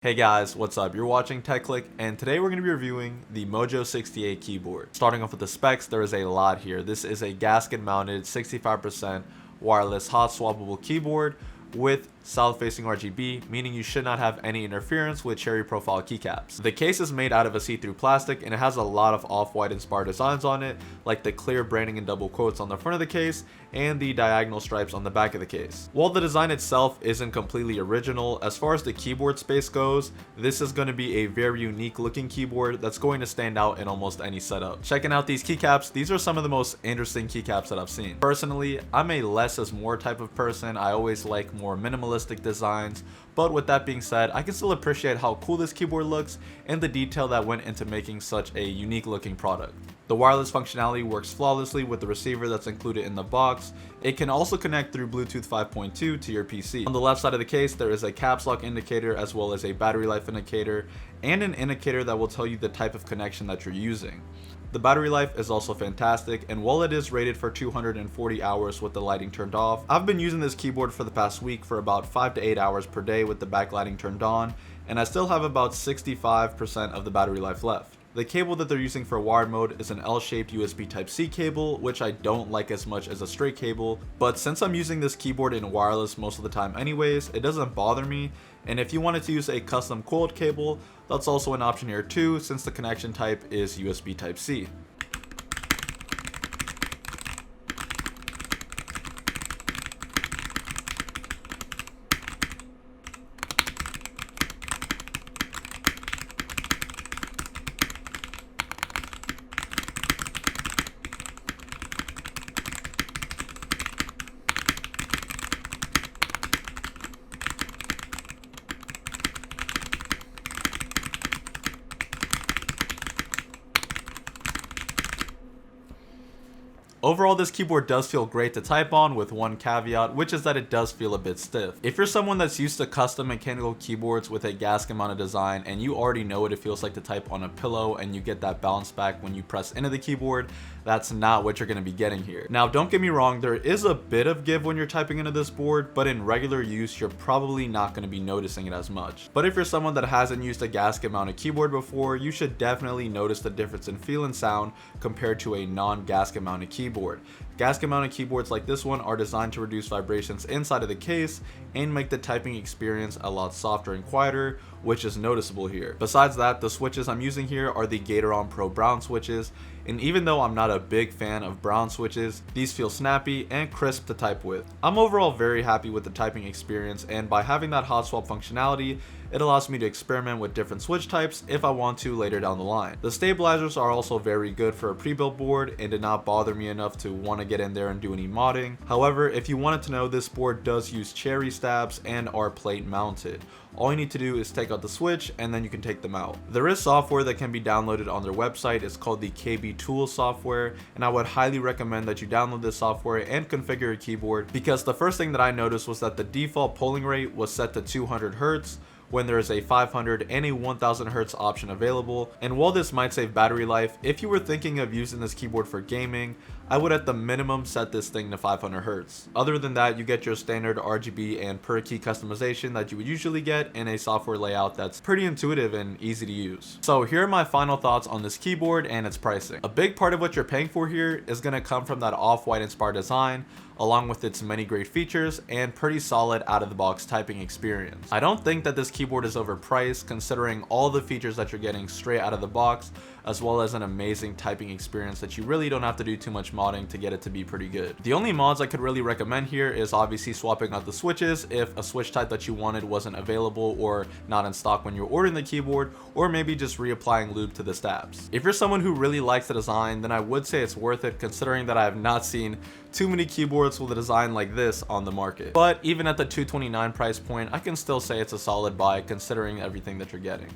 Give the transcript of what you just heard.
Hey guys, what's up? You're watching Clique, and today we're going to be reviewing the MOJO68 keyboard. Starting off with the specs, there is a lot here. This is a gasket mounted 65% wireless hot swappable keyboard with south-facing RGB, meaning you should not have any interference with cherry profile keycaps. The case is made out of a see-through plastic and it has a lot of off-white inspired designs on it, like the clear branding in double quotes on the front of the case and the diagonal stripes on the back of the case. While the design itself isn't completely original, as far as the keyboard space goes, this is going to be a very unique looking keyboard that's going to stand out in almost any setup. Checking out these keycaps, these are some of the most interesting keycaps that I've seen. Personally, I'm a less is more type of person. I always like more minimalist designs, but with that being said, I can still appreciate how cool this keyboard looks and the detail that went into making such a unique looking product. The wireless functionality works flawlessly with the receiver that's included in the box. It can also connect through Bluetooth 5.2 to your PC. On the left side of the case, there is a caps lock indicator as well as a battery life indicator and an indicator that will tell you the type of connection that you're using. The battery life is also fantastic, and while it is rated for 240 hours with the lighting turned off, I've been using this keyboard for the past week for about 5 to 8 hours per day with the backlighting turned on, and I still have about 65% of the battery life left. The cable that they're using for wired mode is an L-shaped USB Type-C cable, which I don't like as much as a straight cable, but since I'm using this keyboard in wireless most of the time anyways, it doesn't bother me. And if you wanted to use a custom coiled cable, that's also an option here too, since the connection type is USB Type-C. Overall, this keyboard does feel great to type on, with one caveat, which is that it does feel a bit stiff. If you're someone that's used to custom mechanical keyboards with a gasket mounted design and you already know what it feels like to type on a pillow and you get that bounce back when you press into the keyboard, that's not what you're going to be getting here. Now, don't get me wrong, there is a bit of give when you're typing into this board, but in regular use, you're probably not going to be noticing it as much. But if you're someone that hasn't used a gasket mounted keyboard before, you should definitely notice the difference in feel and sound compared to a non-gasket mounted keyboard. Gasket mounted keyboards like this one are designed to reduce vibrations inside of the case and make the typing experience a lot softer and quieter, which is noticeable here. Besides that, the switches I'm using here are the Gateron Pro Brown switches, and even though I'm not a big fan of brown switches, these feel snappy and crisp to type with. I'm overall very happy with the typing experience, and by having that hot swap functionality, it allows me to experiment with different switch types if I want to later down the line. The stabilizers are also very good for a pre-built board and did not bother me enough to want to get in there and do any modding. However, if you wanted to know, this board does use cherry stabs and are plate mounted. All you need to do is take out the switch and then you can take them out. There is software that can be downloaded on their website. It's called the KB Tools software, and I would highly recommend that you download this software and configure your keyboard, because the first thing that I noticed was that the default polling rate was set to 200 Hz when there is a 500 and a 1000 Hz option available. And while this might save battery life, if you were thinking of using this keyboard for gaming, I would at the minimum set this thing to 500 Hz. Other than that, you get your standard RGB and per key customization that you would usually get in a software layout that's pretty intuitive and easy to use. So here are my final thoughts on this keyboard and its pricing. A big part of what you're paying for here is going to come from that off-white inspired design, along with its many great features and pretty solid out-of-the-box typing experience. I don't think that this keyboard is overpriced, considering all the features that you're getting straight out of the box, as well as an amazing typing experience that you really don't have to do too much modding to get it to be pretty good. The only mods I could really recommend here is obviously swapping out the switches if a switch type that you wanted wasn't available or not in stock when you were ordering the keyboard, or maybe just reapplying lube to the stabs. If you're someone who really likes the design, then I would say it's worth it, considering that I have not seen too many keyboards with a design like this on the market. But even at the $229 price point, I can still say it's a solid buy considering everything that you're getting.